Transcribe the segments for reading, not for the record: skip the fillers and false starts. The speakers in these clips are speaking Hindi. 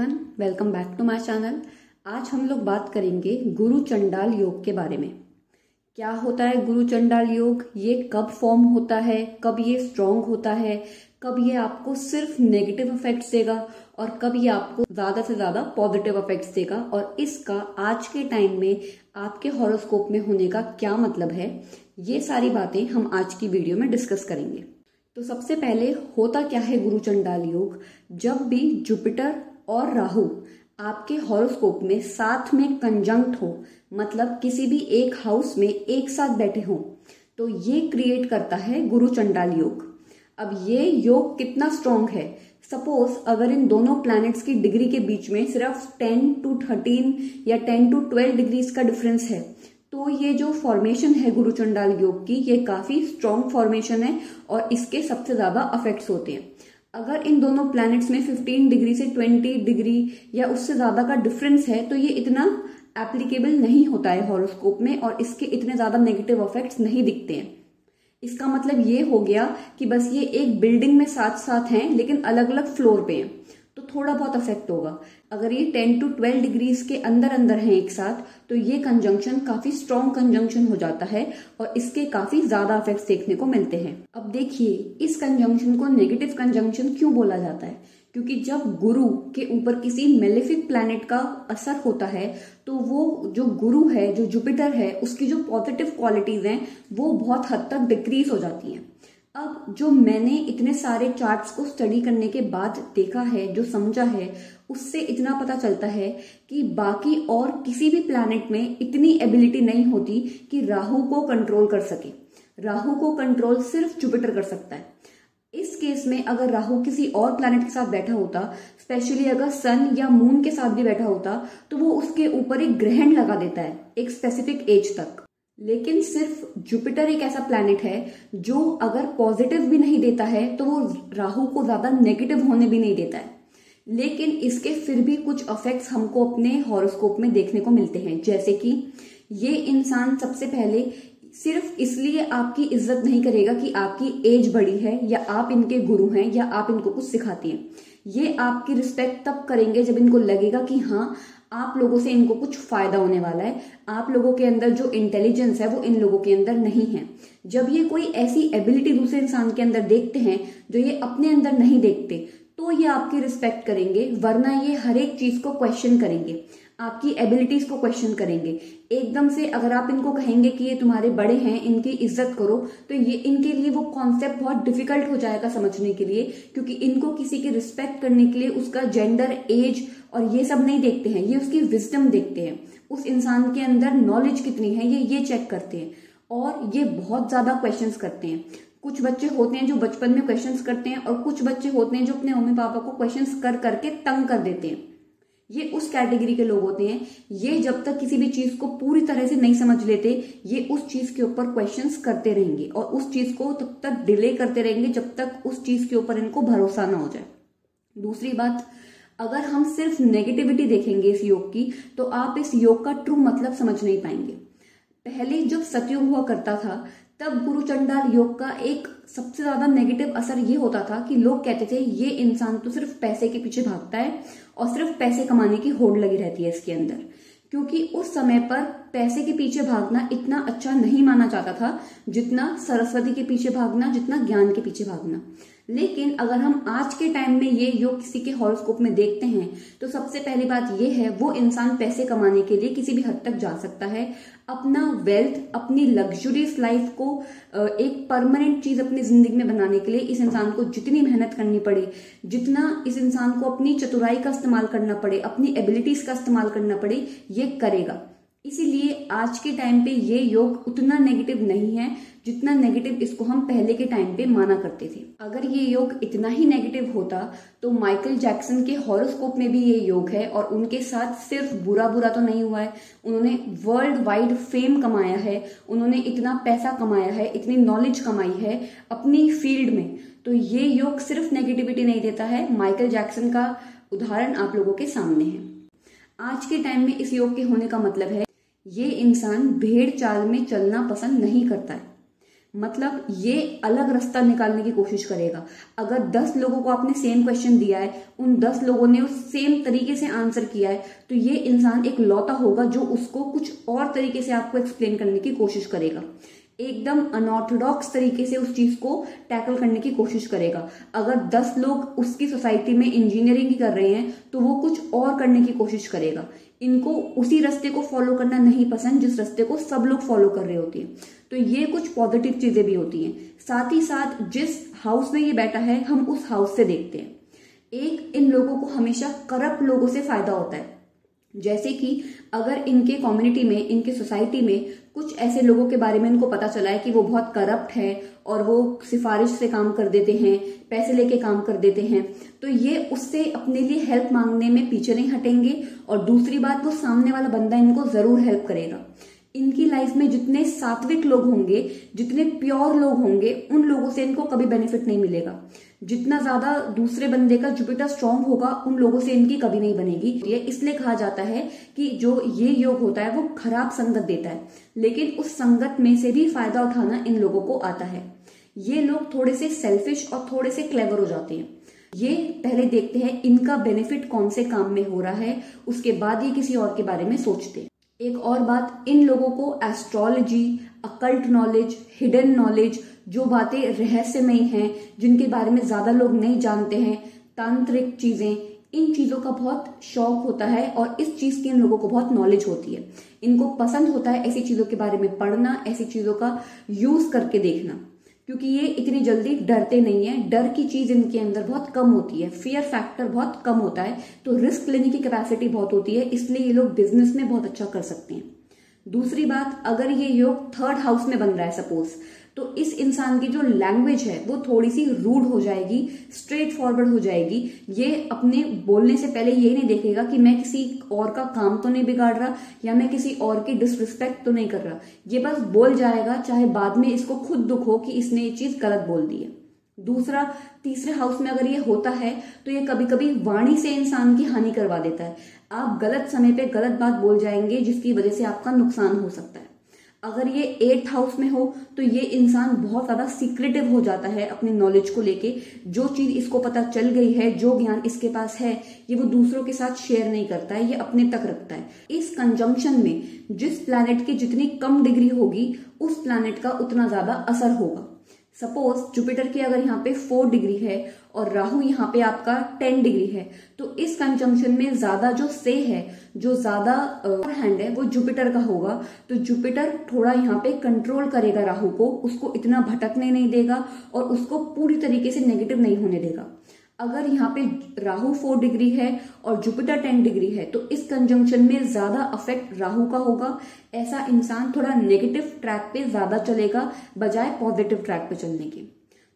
Everyone, welcome back to my channel. आज हम लोग बात करेंगे गुरु चंडाल योग के बारे में। क्या होता है गुरु चंडाल योग, ये कब फॉर्म होता है, कब ये स्ट्रॉन्ग होता है, कब ये आपको सिर्फ नेगेटिव इफेक्ट्स देगा और कब ये आपको ज्यादा से ज्यादा पॉजिटिव इफेक्ट्स देगा, और इसका आज के टाइम में आपके हॉरोस्कोप में होने का क्या मतलब है, ये सारी बातें हम आज की वीडियो में डिस्कस करेंगे। तो सबसे पहले होता क्या है गुरु चंडाल योग। जब भी जुपिटर और राहु आपके हॉरोस्कोप में साथ में कंजंक्ट हो, मतलब किसी भी एक हाउस में एक साथ बैठे हो, तो ये क्रिएट करता है गुरु चंडाल योग। अब ये योग कितना स्ट्रॉन्ग है, सपोज अगर इन दोनों प्लैनेट्स की डिग्री के बीच में सिर्फ 10 to 13 या 10 to 12 डिग्रीज का डिफरेंस है, तो ये जो फॉर्मेशन है गुरु चंडाल योग की, ये काफी स्ट्रॉन्ग फॉर्मेशन है और इसके सबसे ज्यादा इफेक्ट्स होते हैं। अगर इन दोनों प्लैनेट्स में 15 डिग्री से 20 डिग्री या उससे ज्यादा का डिफरेंस है, तो ये इतना एप्लीकेबल नहीं होता है हॉरोस्कोप में और इसके इतने ज्यादा नेगेटिव इफेक्ट्स नहीं दिखते हैं। इसका मतलब ये हो गया कि बस ये एक बिल्डिंग में साथ साथ हैं लेकिन अलग अलग फ्लोर पे हैं, तो थोड़ा बहुत इफेक्ट होगा। अगर ये 10 to 12 डिग्रीज के अंदर अंदर हैं एक साथ, तो ये कंजंक्शन काफी स्ट्रॉन्ग कंजंक्शन हो जाता है और इसके काफी ज्यादा इफेक्ट्स देखने को मिलते हैं। अब देखिए, इस कंजंक्शन को नेगेटिव कंजंक्शन क्यों बोला जाता है, क्योंकि जब गुरु के ऊपर किसी मेलेफिक प्लैनेट का असर होता है, तो वो जो गुरु है, जो जुपिटर है, उसकी जो पॉजिटिव क्वालिटीज हैं वो बहुत हद तक डिक्रीज हो जाती हैं। अब जो मैंने इतने सारे चार्ट्स को स्टडी करने के बाद देखा है, जो समझा है, उससे इतना पता चलता है कि बाकी और किसी भी प्लैनेट में इतनी एबिलिटी नहीं होती कि राहु को कंट्रोल कर सके। राहु को कंट्रोल सिर्फ जुपिटर कर सकता है। इस केस में अगर राहु किसी और प्लैनेट के साथ बैठा होता, स्पेशली अगर सन या मून के साथ भी बैठा होता, तो वो उसके ऊपर एक ग्रहण लगा देता है एक स्पेसिफिक एज तक। लेकिन सिर्फ जुपिटर एक ऐसा प्लैनेट है जो अगर पॉजिटिव भी नहीं देता है, तो वो राहु को ज्यादा नेगेटिव होने भी नहीं देता है। लेकिन इसके फिर भी कुछ इफेक्ट्स हमको अपने हॉरोस्कोप में देखने को मिलते हैं, जैसे कि ये इंसान सबसे पहले सिर्फ इसलिए आपकी इज्जत नहीं करेगा कि आपकी एज बड़ी है या आप इनके गुरु हैं या आप इनको कुछ सिखाती हैं। ये आपकी रिस्पेक्ट तब करेंगे जब इनको लगेगा कि हाँ, आप लोगों से इनको कुछ फायदा होने वाला है। आप लोगों के अंदर जो इंटेलिजेंस है वो इन लोगों के अंदर नहीं है। जब ये कोई ऐसी एबिलिटी दूसरे इंसान के अंदर देखते हैं जो ये अपने अंदर नहीं देखते, तो ये आपकी रिस्पेक्ट करेंगे, वरना ये हर एक चीज को क्वेश्चन करेंगे, आपकी एबिलिटीज को क्वेश्चन करेंगे। एकदम से अगर आप इनको कहेंगे कि ये तुम्हारे बड़े हैं, इनकी इज्जत करो, तो ये इनके लिए वो कॉन्सेप्ट बहुत डिफिकल्ट हो जाएगा समझने के लिए, क्योंकि इनको किसी की रिस्पेक्ट करने के लिए उसका जेंडर, एज और ये सब नहीं देखते हैं, ये उसकी विजडम देखते हैं, उस इंसान के अंदर नॉलेज कितनी है ये चेक करते हैं। और ये बहुत ज्यादा क्वेश्चंस करते हैं। कुछ बच्चे होते हैं जो बचपन में क्वेश्चंस करते हैं और कुछ बच्चे होते हैं जो अपने मम्मी पापा को क्वेश्चंस कर करके तंग कर देते हैं। ये उस कैटेगरी के लोग होते हैं। ये जब तक किसी भी चीज को पूरी तरह से नहीं समझ लेते, ये उस चीज के ऊपर क्वेश्चंस करते रहेंगे और उस चीज को तब तक डिले करते रहेंगे जब तक उस चीज के ऊपर इनको भरोसा ना हो जाए। दूसरी बात, अगर हम सिर्फ नेगेटिविटी देखेंगे इस योग की, तो आप इस योग का ट्रू मतलब समझ नहीं पाएंगे। पहले जब सतयुग हुआ करता था, तब गुरु चंडाल योग का एक सबसे ज्यादा नेगेटिव असर ये होता था कि लोग कहते थे ये इंसान तो सिर्फ पैसे के पीछे भागता है और सिर्फ पैसे कमाने की होड़ लगी रहती है इसके अंदर, क्योंकि उस समय पर पैसे के पीछे भागना इतना अच्छा नहीं माना जाता था जितना सरस्वती के पीछे भागना, जितना ज्ञान के पीछे भागना। लेकिन अगर हम आज के टाइम में ये योग किसी के हॉरोस्कोप में देखते हैं, तो सबसे पहली बात ये है, वो इंसान पैसे कमाने के लिए किसी भी हद तक जा सकता है। अपना वेल्थ, अपनी लग्जरियस लाइफ को एक परमानेंट चीज अपनी जिंदगी में बनाने के लिए इस इंसान को जितनी मेहनत करनी पड़े, जितना इस इंसान को अपनी चतुराई का इस्तेमाल करना पड़े, अपनी एबिलिटीज का इस्तेमाल करना पड़े, ये करेगा। इसीलिए आज के टाइम पे ये योग उतना नेगेटिव नहीं है जितना नेगेटिव इसको हम पहले के टाइम पे माना करते थे। अगर ये योग इतना ही नेगेटिव होता, तो माइकल जैक्सन के हॉरोस्कोप में भी ये योग है और उनके साथ सिर्फ बुरा बुरा तो नहीं हुआ है। उन्होंने वर्ल्ड वाइड फेम कमाया है, उन्होंने इतना पैसा कमाया है, इतनी नॉलेज कमाई है अपनी फील्ड में। तो ये योग सिर्फ नेगेटिविटी नहीं देता है। माइकल जैक्सन का उदाहरण आप लोगों के सामने है। आज के टाइम में इस योग के होने का मतलब है, ये इंसान भेड़ चाल में चलना पसंद नहीं करता है। मतलब ये अलग रास्ता निकालने की कोशिश करेगा। अगर 10 लोगों को आपने सेम क्वेश्चन दिया है, उन 10 लोगों ने उस सेम तरीके से आंसर किया है, तो ये इंसान एक लौता होगा जो उसको कुछ और तरीके से आपको एक्सप्लेन करने की कोशिश करेगा, एकदम अनऑर्थोडॉक्स तरीके से उस चीज को टैकल करने की कोशिश करेगा। अगर 10 लोग उसकी सोसाइटी में इंजीनियरिंग ही कर रहे हैं तो वो कुछ और करने की कोशिश करेगा। इनको उसी रास्ते को फॉलो करना नहीं पसंद जिस रास्ते को सब लोग फॉलो कर रहे होते हैं। तो ये कुछ पॉजिटिव चीजें भी होती हैं। साथ ही साथ जिस हाउस में ये बैठा है हम उस हाउस से देखते हैं। एक, इन लोगों को हमेशा करप्ट लोगों से फायदा होता है। जैसे कि अगर इनके कम्युनिटी में, इनके सोसाइटी में कुछ ऐसे लोगों के बारे में इनको पता चला है कि वो बहुत करप्ट है और वो सिफारिश से काम कर देते हैं, पैसे लेके काम कर देते हैं, तो ये उससे अपने लिए हेल्प मांगने में पीछे नहीं हटेंगे। और दूसरी बात, वो सामने वाला बंदा इनको जरूर हेल्प करेगा। इनकी लाइफ में जितने सात्विक लोग होंगे, जितने प्योर लोग होंगे, उन लोगों से इनको कभी बेनिफिट नहीं मिलेगा। जितना ज्यादा दूसरे बंदे का जुपिटर स्ट्रांग होगा, उन लोगों से इनकी कभी नहीं बनेगी। इसलिए कहा जाता है कि जो ये योग होता है वो खराब संगत देता है, लेकिन उस संगत में से भी फायदा उठाना इन लोगों को आता है। ये लोग थोड़े से सेल्फिश और थोड़े से क्लेवर हो जाते हैं। ये पहले देखते हैं इनका बेनिफिट कौन से काम में हो रहा है, उसके बाद ये किसी और के बारे में सोचते हैं। एक और बात, इन लोगों को astrology, occult knowledge, hidden knowledge, जो बातें रहस्यमयी हैं, जिनके बारे में ज्यादा लोग नहीं जानते हैं, तांत्रिक चीजें, इन चीजों का बहुत शौक होता है और इस चीज की इन लोगों को बहुत नॉलेज होती है। इनको पसंद होता है ऐसी चीजों के बारे में पढ़ना, ऐसी चीजों का यूज करके देखना, क्योंकि ये इतनी जल्दी डरते नहीं है। डर की चीज इनके अंदर बहुत कम होती है, फियर फैक्टर बहुत कम होता है, तो रिस्क लेने की कैपेसिटी बहुत होती है, इसलिए ये लोग बिजनेस में बहुत अच्छा कर सकते हैं। दूसरी बात, अगर ये योग 3rd हाउस में बन रहा है सपोज, तो इस इंसान की जो लैंग्वेज है वो थोड़ी सी रूड हो जाएगी, स्ट्रेट फॉरवर्ड हो जाएगी। ये अपने बोलने से पहले ये नहीं देखेगा कि मैं किसी और का काम तो नहीं बिगाड़ रहा या मैं किसी और की डिसरिस्पेक्ट तो नहीं कर रहा। ये बस बोल जाएगा, चाहे बाद में इसको खुद दुख हो कि इसने ये चीज गलत बोल दी है। दूसरा, तीसरे हाउस में अगर ये होता है तो ये कभी कभी वाणी से इंसान की हानि करवा देता है। आप गलत समय पे गलत बात बोल जाएंगे जिसकी वजह से आपका नुकसान हो सकता है। अगर ये 8th हाउस में हो तो ये इंसान बहुत ज्यादा सीक्रेटिव हो जाता है अपनी नॉलेज को लेके। जो चीज इसको पता चल गई है, जो ज्ञान इसके पास है, ये वो दूसरों के साथ शेयर नहीं करता है, ये अपने तक रखता है। इस कंजंक्शन में जिस प्लैनेट की जितनी कम डिग्री होगी उस प्लैनेट का उतना ज्यादा असर होगा। सपोज जुपिटर की अगर यहाँ पे 4 डिग्री है और राहु यहाँ पे आपका 10 डिग्री है, तो इस कंजंक्शन में ज्यादा जो से है, जो ज्यादा हैंड है, वो जुपिटर का होगा। तो जुपिटर थोड़ा यहाँ पे कंट्रोल करेगा राहु को, उसको इतना भटकने नहीं देगा और उसको पूरी तरीके से नेगेटिव नहीं होने देगा। अगर यहाँ पे राहु 4 डिग्री है और जुपिटर 10 डिग्री है तो इस कंजंक्शन में ज्यादा अफेक्ट राहु का होगा। ऐसा इंसान थोड़ा नेगेटिव ट्रैक पे ज्यादा चलेगा बजाय पॉजिटिव ट्रैक पे चलने के।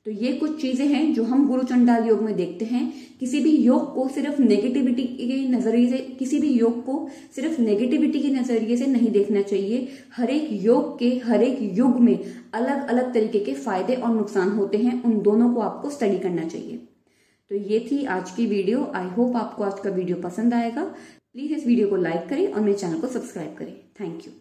तो ये कुछ चीजें हैं जो हम गुरु चंडाल योग में देखते हैं। किसी भी योग को सिर्फ नेगेटिविटी के नजरिए से, किसी भी योग को सिर्फ नेगेटिविटी के नजरिए से नहीं देखना चाहिए। हर एक योग के, हर एक युग में अलग अलग तरीके के फायदे और नुकसान होते हैं, उन दोनों को आपको स्टडी करना चाहिए। तो ये थी आज की वीडियो। आई होप आपको आज का वीडियो पसंद आएगा। प्लीज इस वीडियो को लाइक करें और मेरे चैनल को सब्सक्राइब करें। Thank you.